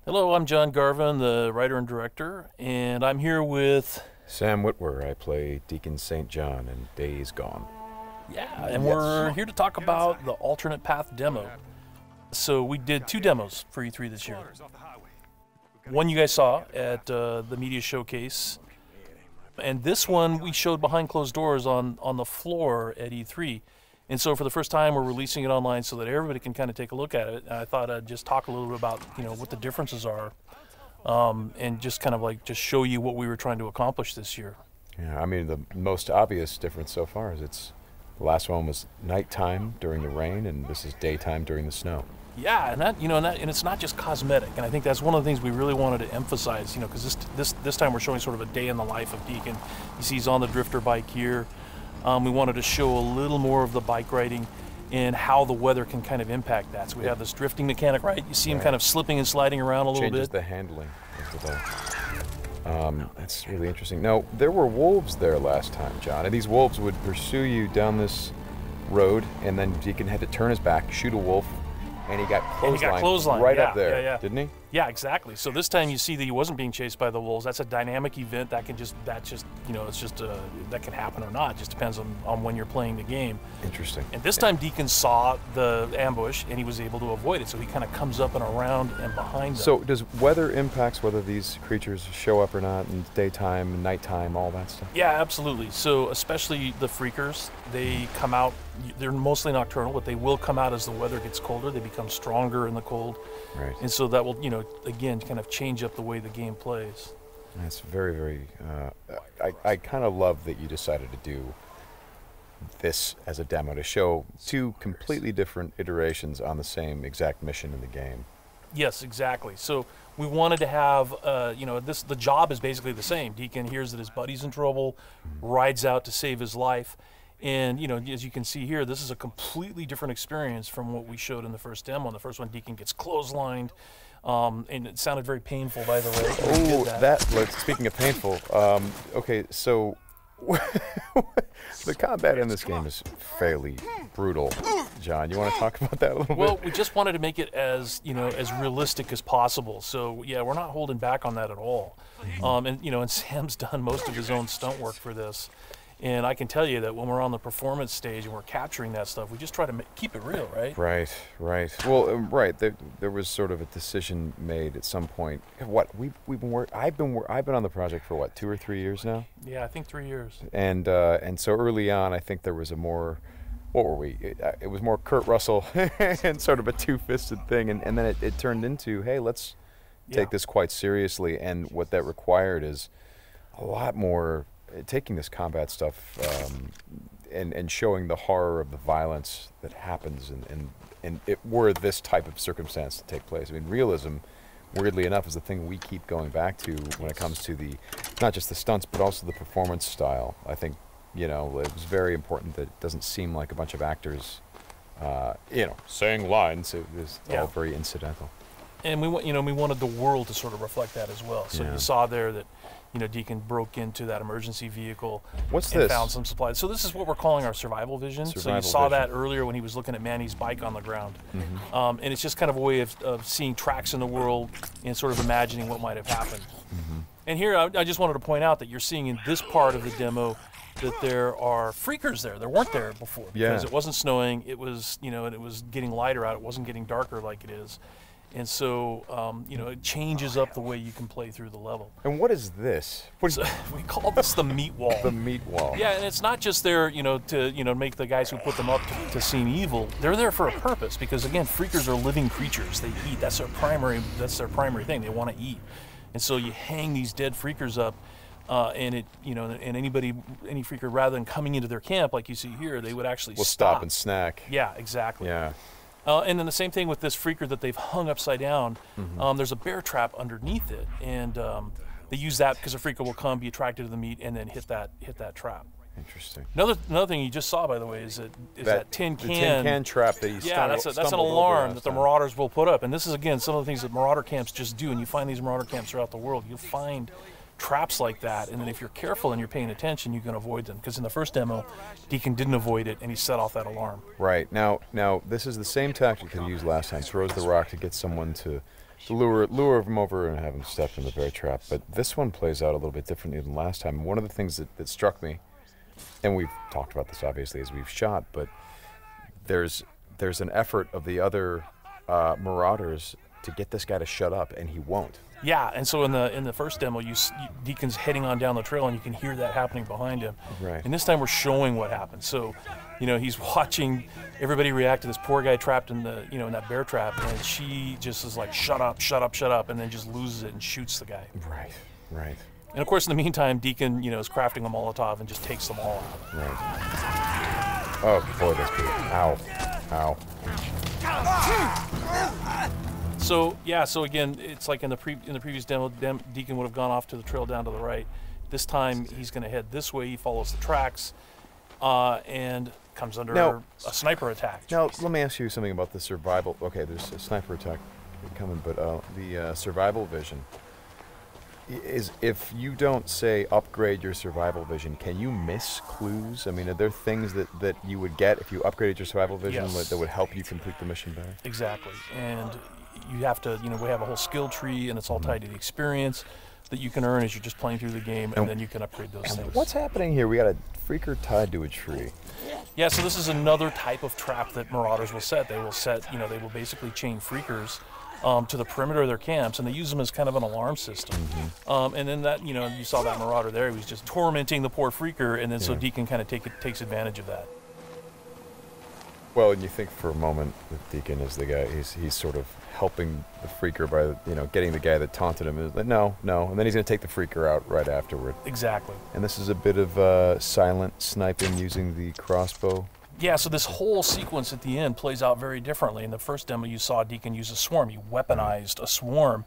Hello, I'm John Garvin, the writer and director, and I'm here with... Sam Whitwer. I play Deacon St. John in DaysGone. Yeah, and we're here to talk about the alternate path demo. So we did 2 demos for E3 this year. One you guys saw at the media showcase, and this one we showed behind closed doors on the floor at E3. And so for the first time, we're releasing it online so that everybody can kind of take a look at it. And I thought I'd just talk a little bit about, what the differences are, and just kind of just show you what we were trying to accomplish this year. Yeah, I mean, the most obvious difference so far is the last one was nighttime during the rain, and this is daytime during the snow. Yeah, and and it's not just cosmetic. And I think that's one of the things we really wanted to emphasize, because this time we're showing sort of a day in the life of Deacon. You see he's on the drifter bike here. We wanted to show a little more of the bike riding and how the weather can kind of impact that. So we have this drifting mechanic, right? You see him kind of slipping and sliding around a little bit. Changes the handling of the bike. That's really interesting. Now, there were wolves there last time, John, and these wolves would pursue you down this road, and then Deacon had to turn his back, shoot a wolf, and he got clotheslined right up there, didn't he? Yeah, exactly. So this time you see that he wasn't being chased by the wolves. That's a dynamic event that can that can happen or not. It just depends on when you're playing the game. Interesting. And this time Deacon saw the ambush and he was able to avoid it. So he kind of comes up and around and behind them. So does weather impacts whether these creatures show up or not in daytime and nighttime, all that stuff? Yeah, absolutely. So especially the freakers, they come out, they're mostly nocturnal, but they will come out as the weather gets colder. They become stronger in the cold. Right. And so that will, again, kind of change up the way the game plays. That's very, very, I kind of love that you decided to do this as a demo to show 2 completely different iterations on the same exact mission in the game. Yes, exactly. So we wanted to have, the job is basically the same. Deacon hears that his buddy's in trouble, rides out to save his life. And, as you can see here, this is a completely different experience from what we showed in the first demo. In the first one, Deacon gets clotheslined, and it sounded very painful, by the way. Oh, speaking of painful, okay, so the combat in this game is fairly brutal. John, you want to talk about that a little bit? Well, we just wanted to make it as, as realistic as possible. So, yeah, we're not holding back on that at all. And Sam's done most of his own stunt work for this. And I can tell you that when we're on the performance stage and we're capturing that stuff, we just try to keep it real, right? Right. Well, right. There was sort of a decision made at some point. What I've been on the project for 2 or 3 years now. Yeah, I think 3 years. And so early on, I think there was a more, what were we? It was more Kurt Russell and sort of a two-fisted thing, and then it turned into, hey, let's take this quite seriously. And what that required is a lot more. Taking this combat stuff and showing the horror of the violence that happens and were this type of circumstance to take place. I mean, realism, weirdly enough, is the thing we keep going back to when it comes to not just the stunts, but also the performance style. I think, it was very important that it doesn't seem like a bunch of actors, saying lines. It was all very incidental. And we wanted the world to sort of reflect that as well. So you saw there that, Deacon broke into that emergency vehicle and found some supplies. So this is what we're calling our survival vision. So you saw that earlier when he was looking at Manny's bike on the ground. And it's just kind of a way of seeing tracks in the world and sort of imagining what might have happened. And here I just wanted to point out that you're seeing in this part of the demo that there are freakers there. There weren't there before because it wasn't snowing. It was, and it was getting lighter out. It wasn't getting darker like it is. And so, it changes up the way you can play through the level. And what is this? We call this the meat wall. The meat wall. Yeah, and it's not just there, to make the guys who put them up to seem evil. They're there for a purpose because, again, freakers are living creatures. They eat. That's their primary thing. They want to eat. And so you hang these dead freakers up, and any freaker, rather than coming into their camp like you see here, they would actually stop and snack. Yeah, exactly. Yeah. And then the same thing with this freaker that they've hung upside down. There's a bear trap underneath it, and they use that because a freaker will come, be attracted to the meat, and then hit that trap. Interesting. Another thing you just saw, by the way, is that tin can. The tin can trap that he that's an alarm that the marauders will put up. And this is, again, some of the things that marauder camps just do. And you find these marauder camps throughout the world. You'll find traps like that, and then if you're careful and you're paying attention, you can avoid them. Because in the first demo, Deacon didn't avoid it, and he set off that alarm. Right. Now this is the same tactic that he used last time. Throws the rock to get someone to to lure him over and have him step in the bear trap. But this one plays out a little bit differently than last time. One of the things that struck me, and we've talked about this obviously as we've shot, but there's an effort of the other Marauders to get this guy to shut up, and he won't. Yeah, and so in the first demo, Deacon's heading on down the trail, and you can hear that happening behind him. Right. And this time we're showing what happened. So, he's watching everybody react to this poor guy trapped in the in that bear trap, and she just is like, shut up, shut up, shut up, and then just loses it and shoots the guy. Right. Right. And of course, in the meantime, Deacon is crafting a Molotov and just takes them all out. Right. Oh boy, that's good. Ow. Ow. So again, it's like in the previous demo, Deacon would have gone off to the trail down to the right. This time he's going to head this way. He follows the tracks, and comes under a sniper attack. Now let me ask you something about the survival. Okay, there's a sniper attack coming, but the survival vision is, if you don't say upgrade your survival vision, can you miss clues? I mean, are there things that you would get if you upgraded your survival vision that would help you complete the mission better? Exactly, and you have to, we have a whole skill tree, and it's all tied to the experience that you can earn as you're just playing through the game, and then you can upgrade those things. What's happening here? We got a freaker tied to a tree. Yeah, so this is another type of trap that Marauders will set. They will set, they will basically chain freakers to the perimeter of their camps, and they use them as kind of an alarm system. And then that, you saw that Marauder there. He was just tormenting the poor freaker, and then so Deacon kind of takes advantage of that. Well, and you think for a moment that Deacon is the guy, he's sort of helping the freaker by, getting the guy that taunted him. Like, no, and then he's going to take the freaker out right afterward. Exactly. And this is a bit of silent sniping using the crossbow. Yeah, so this whole sequence at the end plays out very differently. In the first demo, you saw Deacon use a swarm. He weaponized a swarm,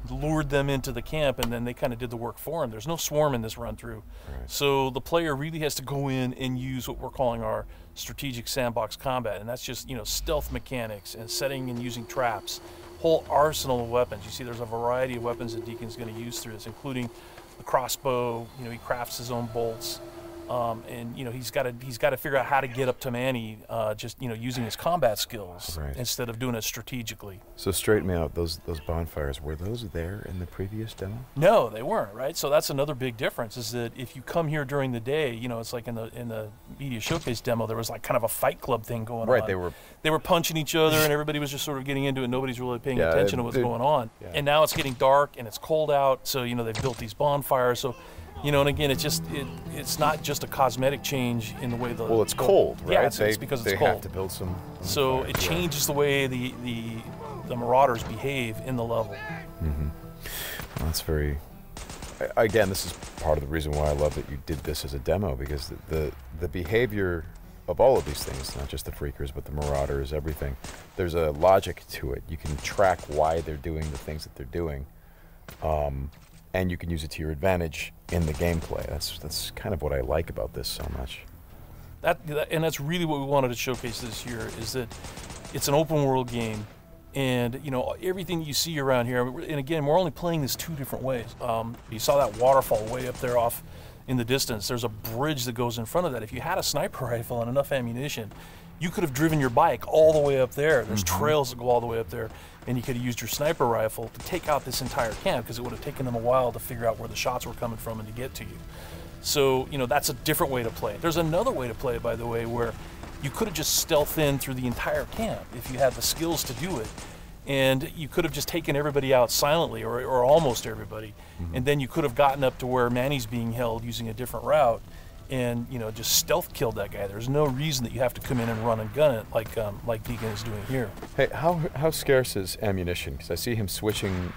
lured them into the camp, and then they kind of did the work for him. There's no swarm in this run-through. Right. So the player really has to go in and use what we're calling our strategic sandbox combat, and that's just, stealth mechanics and setting and using traps, whole arsenal of weapons. You see there's a variety of weapons that Deacon's going to use through this, including the crossbow. He crafts his own bolts. And he's got to figure out how to get up to Manny, just using his combat skills instead of doing it strategically. So straighten me out. Those bonfires, were those there in the previous demo? No, they weren't. Right. So that's another big difference. Is that if you come here during the day, it's like in the media showcase demo, there was like kind of a fight club thing going on. Right. They were punching each other, and everybody was just sort of getting into it. Nobody's really paying attention to what's going on. Yeah. And now it's getting dark and it's cold out. So they've built these bonfires. So. And again, it's not just a cosmetic change in the way the... Well, it's cold, right? Yeah, it's because it's cold. They have to build some... So it changes the way the Marauders behave in the level. Well, that's very... Again, this is part of the reason why I love that you did this as a demo, because the behavior of all of these things, not just the freakers, but the Marauders, everything, there's a logic to it. You can track why they're doing the things that they're doing. And you can use it to your advantage in the gameplay. That's kind of what I like about this so much. And that's really what we wanted to showcase this year, is that it's an open world game, and everything you see around here. And again, we're only playing this two different ways. You saw that waterfall way up there off in the distance. There's a bridge that goes in front of that. If you had a sniper rifle and enough ammunition, you could have driven your bike all the way up there. There's trails that go all the way up there, and you could have used your sniper rifle to take out this entire camp, because it would have taken them a while to figure out where the shots were coming from and to get to you. So, that's a different way to play it. There's another way to play it, by the way, where you could have just stealthed in through the entire camp if you had the skills to do it. And you could have just taken everybody out silently, or almost everybody, and then you could have gotten up to where Manny's being held using a different route, and just stealth killed that guy. There's no reason that you have to come in and run and gun it like Deacon is doing here. Hey, how scarce is ammunition? Because I see him switching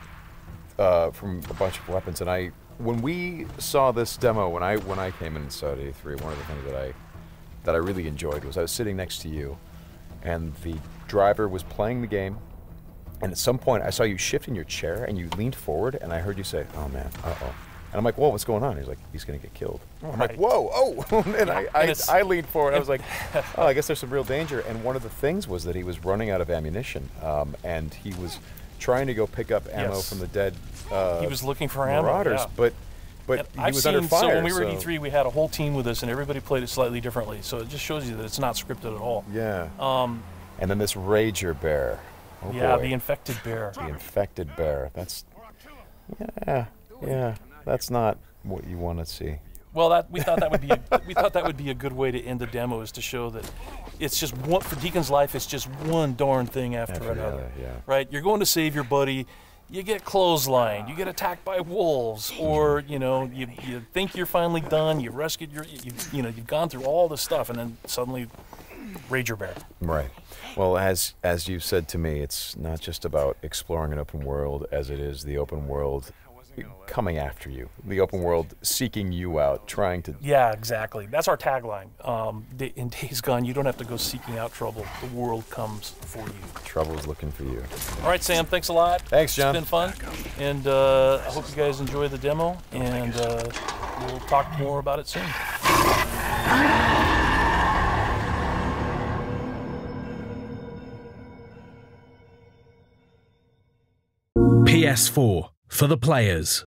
from a bunch of weapons, and when we saw this demo, when I came in and saw it at E3, one of the things that I really enjoyed was I was sitting next to you, and the driver was playing the game, and at some point I saw you shift in your chair and you leaned forward, and I heard you say, "Oh man, uh-oh." And I'm like, whoa, what's going on? He's like, he's going to get killed. I'm like, whoa, oh. And I leaned forward. I was like, oh, I guess there's some real danger. And one of the things was that he was running out of ammunition. And he was trying to go pick up ammo from the dead he was looking for Marauders. Ammo, But he was under fire. So when we were at E3, we had a whole team with us, and everybody played it slightly differently. So it just shows you that it's not scripted at all. Yeah. And then this Rager Bear. Oh, yeah, boy. the infected bear. The infected bear. That's, yeah, that's not what you want to see. Well, we thought that would be a good way to end the demo, is to show that it's just one, for Deacon's life. It's just one darn thing after another. Yeah. Right? You're going to save your buddy. You get clotheslined. You get attacked by wolves, or you think you're finally done. You rescued you've gone through all this stuff, and then suddenly, Rager Bear. Right. Well, as you've said to me, it's not just about exploring an open world, as it is the open world coming after you, the open world seeking you out, trying to... Yeah, exactly. That's our tagline. In Days Gone, you don't have to go seeking out trouble. The world comes for you. Trouble's looking for you. All right, Sam, thanks a lot. Thanks, John. It's been fun. And I hope you guys enjoy the demo, and we'll talk more about it soon. PS4 for the players.